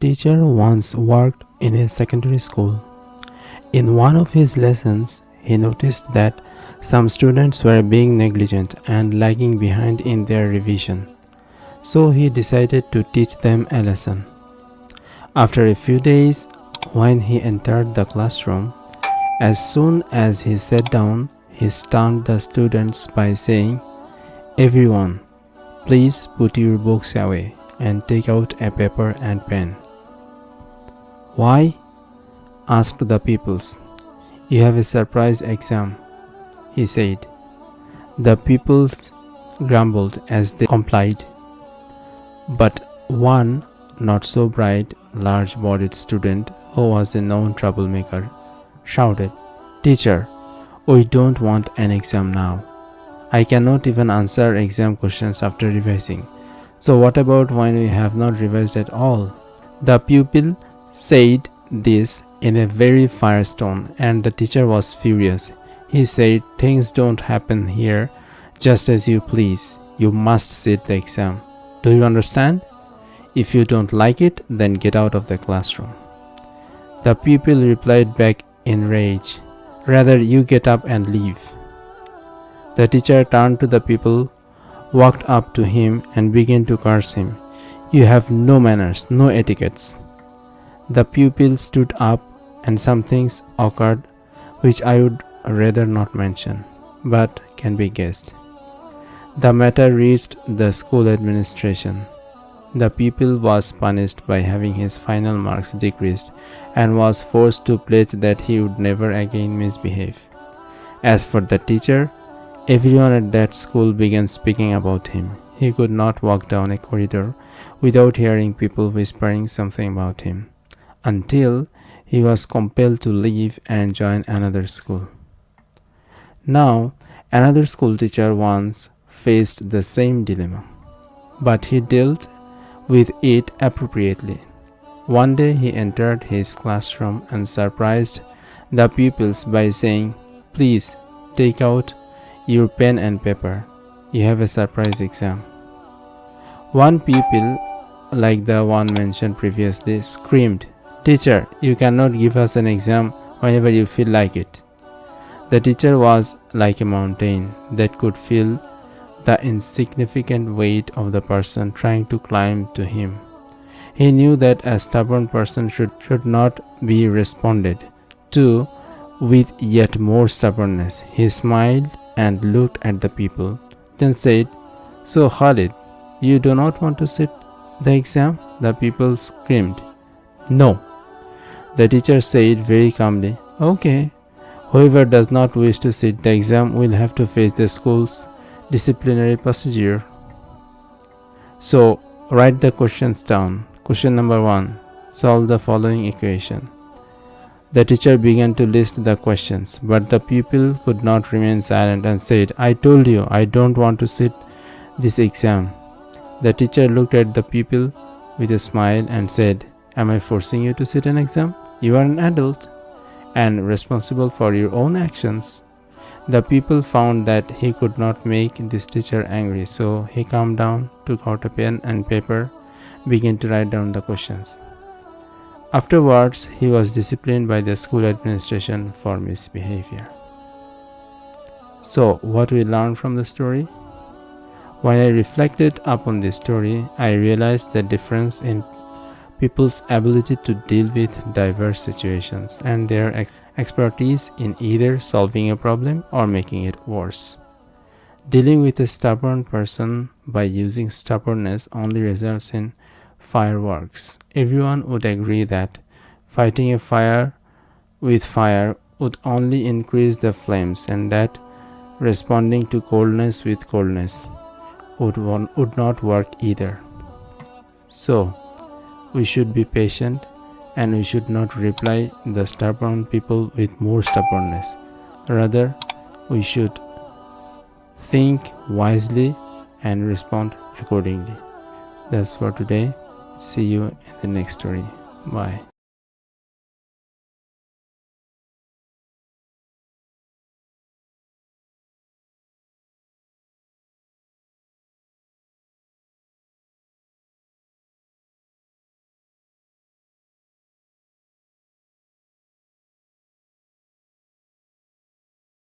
teacher once worked in a secondary school. In one of his lessons, he noticed that some students were being negligent and lagging behind in their revision. So he decided to teach them a lesson. After a few days, when he entered the classroom, as soon as he sat down, he stunned the students by saying, "Everyone, please put your books away and take out a paper and pen." "Why?" asked the pupils. "You have a surprise exam," he said. The pupils grumbled as they complied. But one not so bright, large-bodied student, who was a known troublemaker, shouted, "Teacher, we don't want an exam now. I cannot even answer exam questions after revising. So what about when we have not revised at all?" The pupil said this in a very fierce tone, and the teacher was furious. He said, "Things don't happen here just as you please. You must sit the exam. Do you understand? If you don't like it, then get out of the classroom." The pupil replied back in rage, "Rather you get up and leave." The teacher turned to the pupil, walked up to him and began to curse him. "You have no manners, no etiquettes." The pupil stood up and some things occurred which I would rather not mention, but can be guessed. The matter reached the school administration. The pupil was punished by having his final marks decreased and was forced to pledge that he would never again misbehave. As for the teacher, everyone at that school began speaking about him. He could not walk down a corridor without hearing people whispering something about him, until he was compelled to leave and join another school. Now, another school teacher once faced the same dilemma, but he dealt with it appropriately. One day he entered his classroom and surprised the pupils by saying, "Please take out your pen and paper. You have a surprise exam." One pupil, like the one mentioned previously, screamed, "Teacher, you cannot give us an exam whenever you feel like it." The teacher was like a mountain that could feel the insignificant weight of the person trying to climb to him. He knew that a stubborn person should not be responded to with yet more stubbornness. He smiled and looked at the people, then said, "So Khalid, you do not want to sit the exam?" The people screamed, "No." The teacher said very calmly, "Okay, whoever does not wish to sit the exam will have to face the school's disciplinary procedure. So write the questions down. Question number 1. Solve the following equation." The teacher began to list the questions, but the pupil could not remain silent and said, "I told you I don't want to sit this exam." The teacher looked at the pupil with a smile and said, "Am I forcing you to sit an exam? You are an adult and responsible for your own actions." The pupil found that he could not make this teacher angry, so he calmed down, took out a pen and paper, began to write down the questions. Afterwards, he was disciplined by the school administration for misbehavior. So, what we learned from the story? When I reflected upon this story, I realized the difference in people's ability to deal with diverse situations and their expertise in either solving a problem or making it worse. Dealing with a stubborn person by using stubbornness only results in fireworks. Everyone would agree that fighting a fire with fire would only increase the flames, and that responding to coldness with coldness would not work either. So, we should be patient, and we should not reply the stubborn people with more stubbornness. Rather, we should think wisely and respond accordingly. That's for today. See you in the next story. Bye.